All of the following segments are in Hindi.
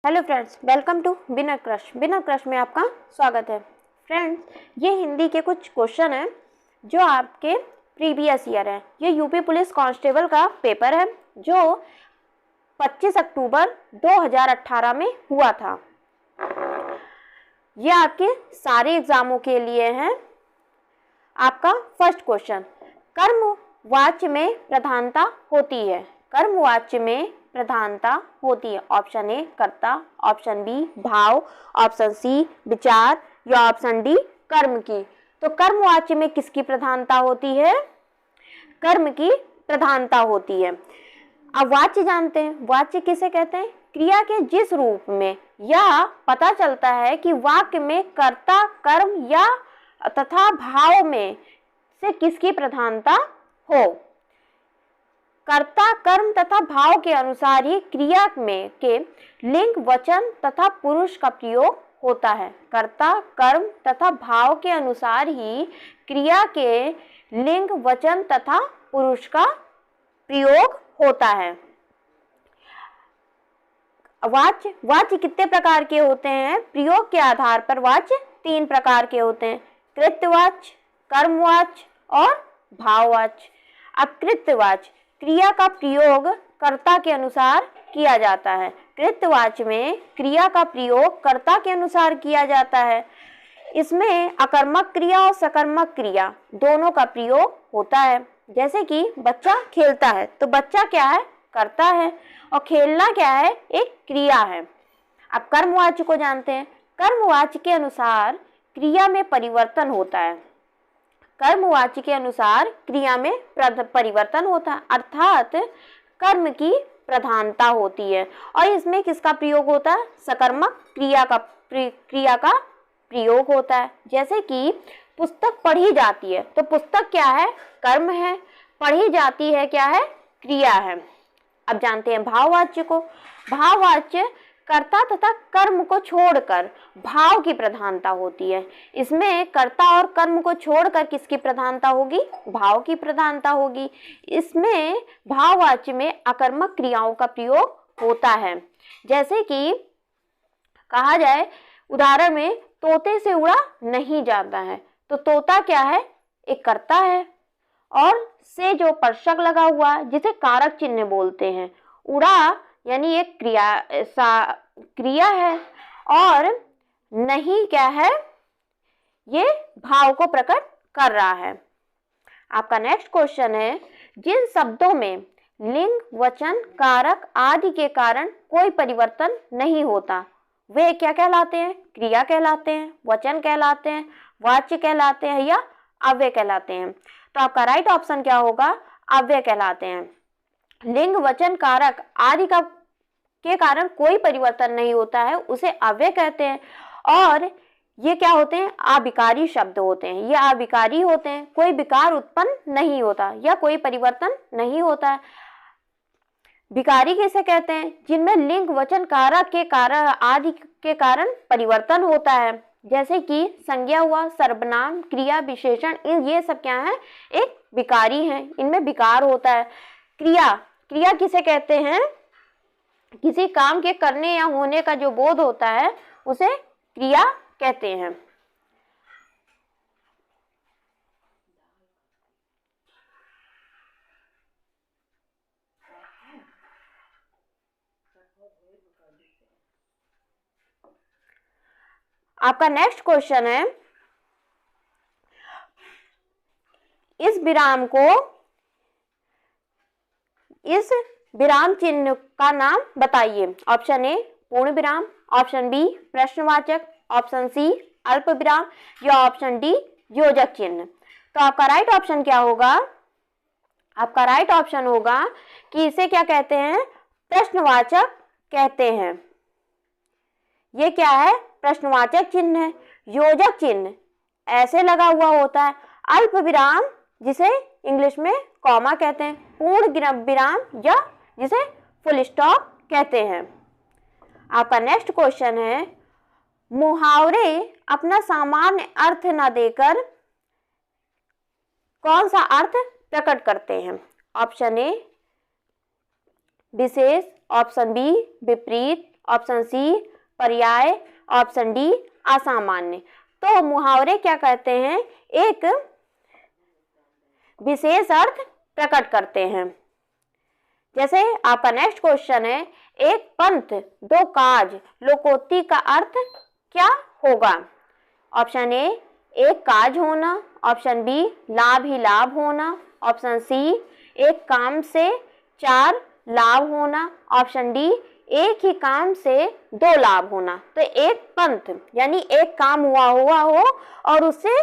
Hello friends, welcome to Winner Crush में आपका स्वागत है। फ्रेंड्स, ये हिंदी के कुछ क्वेश्चन हैं जो आपके प्रीवियस ईयर है। ये यूपी पुलिस कांस्टेबल का पेपर है जो 25 अक्टूबर 2018 में हुआ था। ये आपके सारे एग्जामों के लिए हैं। आपका फर्स्ट क्वेश्चन, कर्मवाच्य में प्रधानता होती है। कर्मवाच्य में प्रधानता होती है। ऑप्शन ए कर्ता, ऑप्शन बी भाव, ऑप्शन सी विचार या ऑप्शन डी कर्म की। तो कर्मवाच्य में किसकी प्रधानता होती है? कर्म की प्रधानता होती है। अब वाच्य जानते हैं, वाच्य किसे कहते हैं? क्रिया के जिस रूप में यह पता चलता है कि वाक्य में कर्ता, कर्म या तथा भाव में से किसकी प्रधानता हो। कर्ता, कर्म तथा भाव के अनुसार ही क्रिया में के लिंग, वचन तथा पुरुष का प्रयोग होता है। कर्ता, कर्म तथा भाव के अनुसार ही क्रिया के लिंग, वचन तथा पुरुष का प्रयोग होता है। वाच्य कितने प्रकार के होते हैं? प्रयोग के आधार पर वाच्य 3 प्रकार के होते हैं: कृत्यवाच्य, कर्मवाच्य और भाववाच्य। अब कृत्यवाच्य, क्रिया का प्रयोग कर्ता के अनुसार किया जाता है। कृत्यवाच्य में क्रिया का प्रयोग कर्ता के अनुसार किया जाता है। इसमें अकर्मक क्रिया और सकर्मक क्रिया दोनों का प्रयोग होता है। जैसे कि बच्चा खेलता है तो बच्चा क्या है? कर्ता है, और खेलना क्या है? एक क्रिया है। अब कर्मवाच्य को जानते हैं। कर्मवाच्य के अनुसार क्रिया में परिवर्तन होता है। कर्मवाच्य के अनुसार क्रिया में परिवर्तन होता है, अर्थात कर्म की प्रधानता होती है। और इसमें किसका प्रयोग होता है? सकर्मक क्रिया का प्रयोग होता है। जैसे कि पुस्तक पढ़ी जाती है तो पुस्तक क्या है? कर्म है। पढ़ी जाती है क्या है? क्रिया है। अब जानते हैं भाववाच्य को। भाववाच्य कर्ता तथा कर्म को छोड़कर भाव की प्रधानता होती है। इसमें कर्ता और कर्म को छोड़कर किसकी प्रधानता होगी? भाव की प्रधानता होगी। इसमें भाववाच्य में अकर्मक क्रियाओं का प्रयोग होता है। जैसे कि कहा जाए, उदाहरण में तोते से उड़ा नहीं जाता है, तो तोता क्या है? एक कर्ता है। और से जो पर्षक लगा हुआ है जिसे कारक चिन्ह बोलते हैं। उड़ा यानी एक क्रिया है, और नहीं क्या है? ये भाव को प्रकट कर रहा है। आपका नेक्स्ट क्वेश्चन है, जिन शब्दों में लिंग, वचन, कारक आदि के कारण कोई परिवर्तन नहीं होता वे क्या कहलाते हैं? क्रिया कहलाते हैं, वचन कहलाते हैं, वाच्य कहलाते हैं या अव्यय कहलाते हैं। तो आपका राइट ऑप्शन क्या होगा? अव्यय कहलाते हैं। लिंग, वचन, कारक आदि के कारण कोई परिवर्तन नहीं होता है, उसे अव्यय कहते हैं। और ये क्या होते हैं? अविकारी शब्द होते हैं। ये अविकारी होते हैं, कोई विकार उत्पन्न नहीं होता या कोई परिवर्तन नहीं होता है। विकारी किसे कहते हैं? जिनमें लिंग, वचन, कारक के कारण आदि के कारण परिवर्तन होता है। जैसे कि संज्ञा हुआ, सर्वनाम, क्रिया, विशेषण, ये सब क्या है? एक विकारी है, इनमें विकार होता है। क्रिया किसे कहते हैं? किसी काम के करने या होने का जो बोध होता है उसे क्रिया कहते हैं। आपका नेक्स्ट क्वेश्चन है, इस विराम चिन्ह का नाम बताइए। ऑप्शन ए पूर्ण विराम, ऑप्शन बी प्रश्नवाचक, ऑप्शन सी अल्प विराम या ऑप्शन डी योजक चिन्ह। तो आपका राइट ऑप्शन क्या होगा? आपका राइट ऑप्शन होगा कि इसे क्या कहते हैं? प्रश्नवाचक कहते हैं। ये क्या है? प्रश्नवाचक चिन्ह है। योजक चिन्ह ऐसे लगा हुआ होता है। अल्प विराम जिसे इंग्लिश में कॉमा कहते हैं, पूर्ण विराम या जिसे फुल स्टॉप कहते हैं। आपका नेक्स्ट क्वेश्चन है, मुहावरे अपना सामान्य अर्थ न देकर कौन सा अर्थ प्रकट करते हैं? ऑप्शन ए विशेष, ऑप्शन बी विपरीत, ऑप्शन सी पर्याय, ऑप्शन डी असामान्य। तो मुहावरे क्या कहते हैं, एक विशेष अर्थ प्रकट करते हैं। जैसे आपका नेक्स्ट क्वेश्चन है, एक पंथ दो काज लोकोक्ति का अर्थ क्या होगा। ऑप्शन ए एक काज होना, ऑप्शन बी लाभ ही लाभ होना, ऑप्शन सी एक काम से चार लाभ होना, ऑप्शन डी एक ही काम से दो लाभ होना। तो एक पंथ यानी एक काम हुआ हो और उससे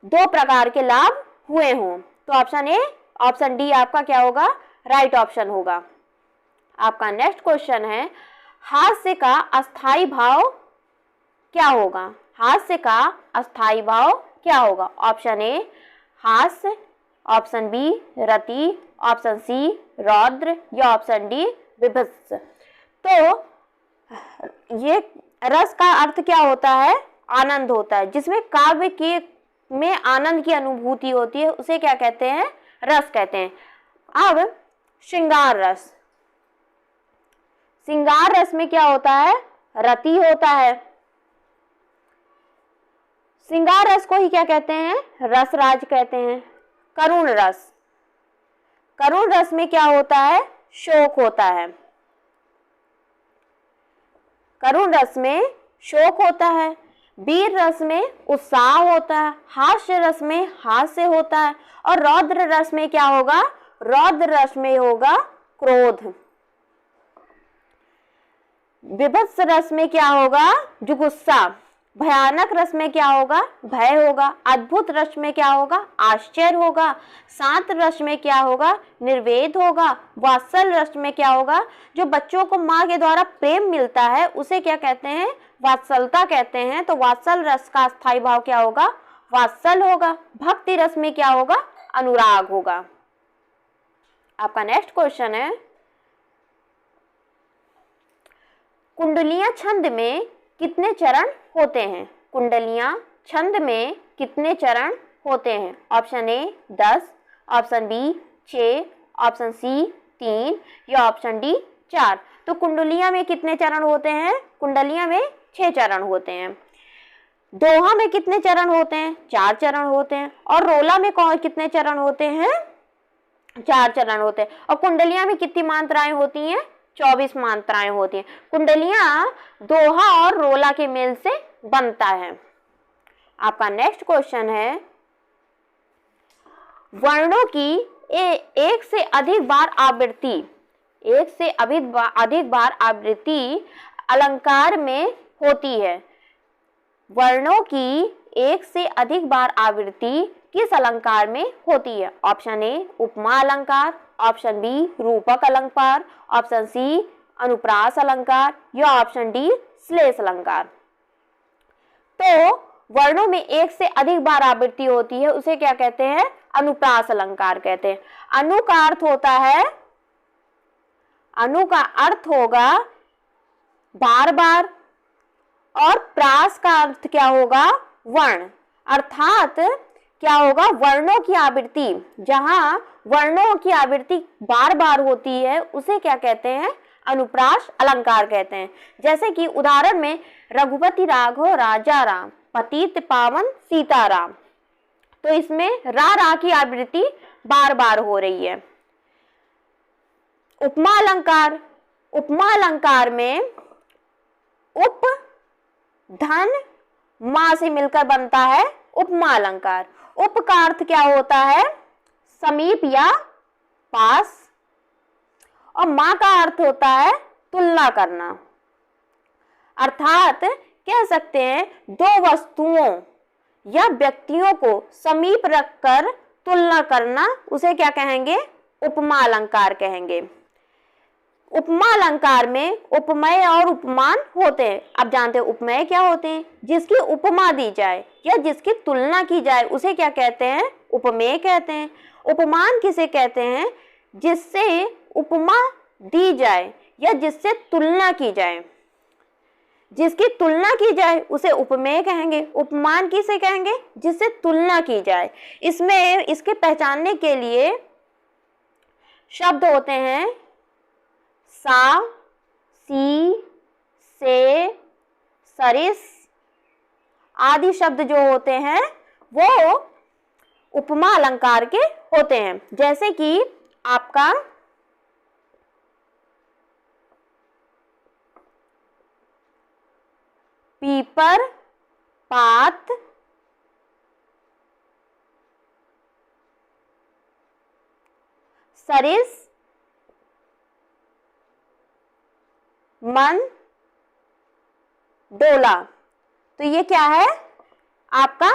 दो प्रकार के लाभ हुए हों। तो ऑप्शन ए, ऑप्शन डी आपका क्या होगा, राइट ऑप्शन होगा। आपका नेक्स्ट क्वेश्चन है, हास्य का अस्थाई भाव क्या होगा। हास्य का अस्थाई भाव क्या होगा। ऑप्शन ए हास्य, ऑप्शन बी रति, ऑप्शन सी रौद्र या ऑप्शन डी विभत्स। तो ये रस का अर्थ क्या होता है, आनंद होता है। जिसमें काव्य के में आनंद की अनुभूति होती है उसे क्या कहते हैं, रस कहते हैं। अब श्रृंगार रस, श्रृंगार रस में क्या होता है, रति होता है। श्रृंगार रस को ही क्या कहते हैं, रसराज कहते हैं। करुण रस, करुण रस में क्या होता है, शोक होता है। करुण रस में शोक होता है। वीर रस में उत्साह होता है। हास्य रस में हास्य होता है। और रौद्र रस में क्या होगा, रौद्र रस में होगा क्रोध। विभत्स रस में क्या होगा, जुगुस्सा। भयानक रस में क्या होगा, भय होगा। अद्भुत रस में क्या होगा, आश्चर्य होगा। शांत रस में क्या होगा, निर्वेद होगा। वात्सल रस में क्या होगा, जो बच्चों को माँ के द्वारा प्रेम मिलता है उसे क्या कहते हैं, वात्सलता कहते हैं। तो वात्सल रस का स्थायी भाव क्या होगा, वात्सल होगा। भक्ति रस में क्या होगा, अनुराग होगा। आपका नेक्स्ट क्वेश्चन है, कुंडलियां छंद में कितने चरण होते हैं। कुंडलियां छंद में कितने चरण होते हैं। Option A 10, option B 6, option C 3 या ऑप्शन डी 4। तो कुंडलियां में कितने चरण होते हैं, कुंडलियां में 6 चरण होते हैं। दोहा में कितने चरण होते हैं, 4 चरण होते हैं। और रोला में कितने चरण होते हैं, 4 चरण होते हैं। और कुंडलियां में कितनी मात्राएं होती हैं, 24 मात्राएं होती हैं। कुंडलियां दोहा और रोला के मेल से बनता है। आपका नेक्स्ट क्वेश्चन है, वर्णों की एक से अधिक बार आवृत्ति, एक से अधिक बार आवृत्ति अलंकार में होती है। वर्णों की एक से अधिक बार आवृत्ति किस अलंकार में होती है। ऑप्शन ए उपमा अलंकार, ऑप्शन बी रूपक अलंकार, ऑप्शन सी अनुप्रास अलंकार या ऑप्शन डी श्लेष अलंकार। तो वर्णों में एक से अधिक बार आवृत्ति होती है उसे क्या कहते हैं, अनुप्रास अलंकार कहते हैं। अनु का अर्थ होता है, अनु का अर्थ होगा बार बार और प्रास का अर्थ क्या होगा, वर्ण। अर्थात क्या होगा, वर्णों की आवृत्ति, जहां वर्णों की आवृत्ति बार बार होती है उसे क्या कहते हैं, अनुप्रास अलंकार कहते हैं। जैसे कि उदाहरण में रघुपति राघव राजा राम, पतित पावन सीताराम। तो इसमें रा की आवृत्ति बार बार हो रही है। उपमा अलंकार, उपमा अलंकार में उप धन मां से मिलकर बनता है उपमा अलंकार। उप का अर्थ क्या होता है, समीप या पास, और मां का अर्थ होता है तुलना करना। अर्थात कह सकते हैं दो वस्तुओं या व्यक्तियों को समीप रखकर तुलना करना, उसे क्या कहेंगे, उपमा अलंकार कहेंगे। उपमा अलंकार में उपमेय और उपमान होते हैं। आप जानते हैं उपमेय क्या होते हैं, जिसकी उपमा दी जाए या जिसकी तुलना की जाए उसे क्या कहते हैं, उपमेय कहते हैं। उपमान किसे कहते हैं, जिससे उपमा दी जाए या जिससे तुलना की जाए। जिसकी तुलना की जाए उसे उपमेय कहेंगे। उपमान किसे कहेंगे, जिससे तुलना की जाए। इसमें इसके पहचानने के लिए शब्द होते हैं सा, सी, से, सरिस आदि शब्द जो होते हैं वो उपमा अलंकार के होते हैं। जैसे कि आपका पीपर, पात, सरिस, मन, डोला। तो ये क्या है? आपका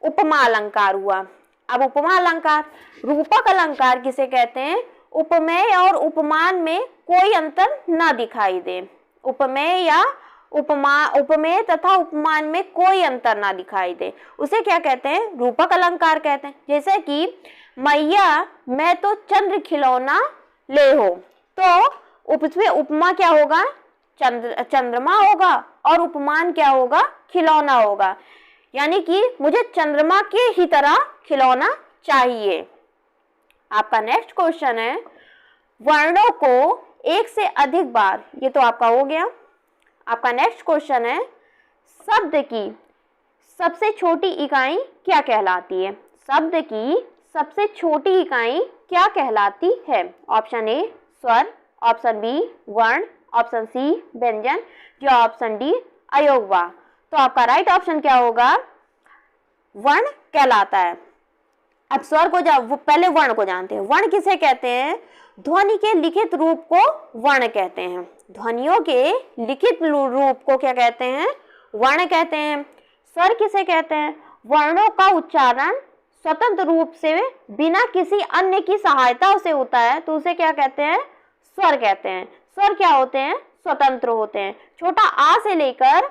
उपमा अलंकार हुआ। अब उपमा अलंकार, रूपक अलंकार किसे कहते हैं? उपमेय और उपमान में कोई अंतर ना दिखाई दे। उपमेय या उपमेय तथा उपमान में कोई अंतर ना दिखाई दे, उसे क्या कहते हैं? रूपक अलंकार कहते हैं। जैसे कि मैया मैं तो चंद्र खिलौना ले हो, तो उसमें उपमा क्या होगा? चंद्रमा होगा और उपमान क्या होगा? खिलौना होगा। यानी कि मुझे चंद्रमा के ही तरह खिलौना चाहिए। आपका नेक्स्ट क्वेश्चन है, वर्णों को एक से अधिक बार, ये तो आपका हो गया। आपका नेक्स्ट क्वेश्चन है, शब्द की सबसे छोटी इकाई क्या कहलाती है? शब्द की सबसे छोटी इकाई क्या कहलाती है? ऑप्शन ए स्वर, ऑप्शन बी वर्ण, ऑप्शन सी व्यंजन, या ऑप्शन डी अयोगवा। तो आपका राइट ऑप्शन क्या होगा? वर्ण कहलाता है। अब स्वर को पहले वर्ण को जानते हैं। वर्ण किसे कहते हैं? ध्वनि के लिखित रूप को वर्ण कहते हैं। ध्वनियों के लिखित रूप को क्या कहते हैं? वर्ण कहते हैं। स्वर किसे कहते हैं? वर्णों का उच्चारण स्वतंत्र रूप से बिना किसी अन्य की सहायता से होता है, तो उसे क्या कहते हैं? स्वर कहते हैं। स्वर क्या होते हैं? स्वतंत्र होते हैं। छोटा आ से लेकर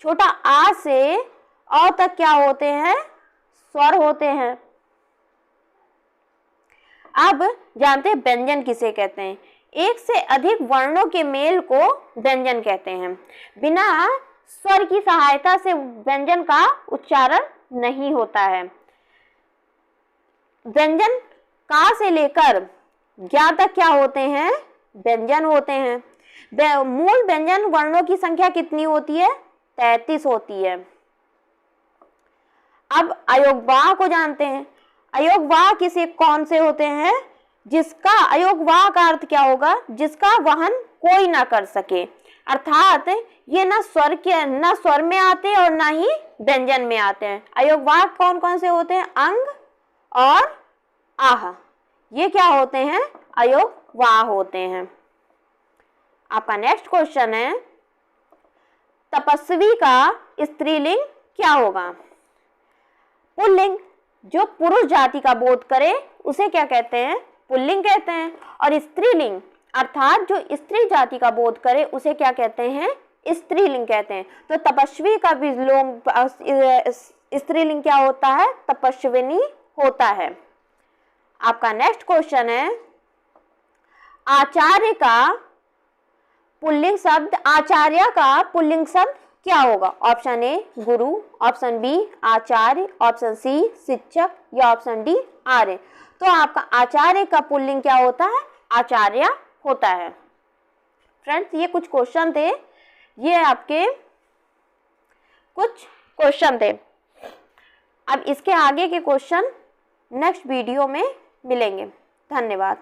छोटा आ से अ तक क्या होते हैं? स्वर होते हैं। अब जानते हैं व्यंजन किसे कहते हैं? एक से अधिक वर्णों के मेल को व्यंजन कहते हैं। बिना स्वर की सहायता से व्यंजन का उच्चारण नहीं होता है। व्यंजन का से लेकर ज्ञा तक क्या होते हैं? व्यंजन होते हैं। मूल व्यंजन वर्णों की संख्या कितनी होती है? 33 होती है। अब अयोगवाह को जानते हैं। अयोगवाह किसे कौन से होते हैं? जिसका अयोगवाह का अर्थ क्या होगा? जिसका वहन कोई ना कर सके, अर्थात ये ना स्वर में आते और ना ही व्यंजन में आते हैं। अयोगवाह कौन कौन से होते हैं? अंग और आह, ये क्या होते हैं? अयोगवाह होते हैं। आपका नेक्स्ट क्वेश्चन है, तपस्वी का स्त्रीलिंग क्या होगा? पुल्लिंग जो पुरुष जाति का बोध करे उसे क्या कहते हैं? पुल्लिंग कहते हैं। और स्त्रीलिंग अर्थात जो स्त्री जाति का बोध करे उसे क्या कहते हैं? स्त्रीलिंग कहते हैं। तो तपस्वी का विलोम स्त्रीलिंग क्या होता है? तपस्विनी होता है। आपका नेक्स्ट क्वेश्चन है, आचार्य का पुल्लिंग शब्द, आचार्य का पुल्लिंग शब्द क्या होगा? Option A Guru, option B Acharya, option C शिक्षक, या ऑप्शन डी आर्य। तो आपका आचार्य का पुल्लिंग क्या होता है? आचार्य होता है। फ्रेंड्स, ये कुछ क्वेश्चन थे, ये आपके कुछ क्वेश्चन थे। अब इसके आगे के क्वेश्चन नेक्स्ट वीडियो में मिलेंगे। धन्यवाद।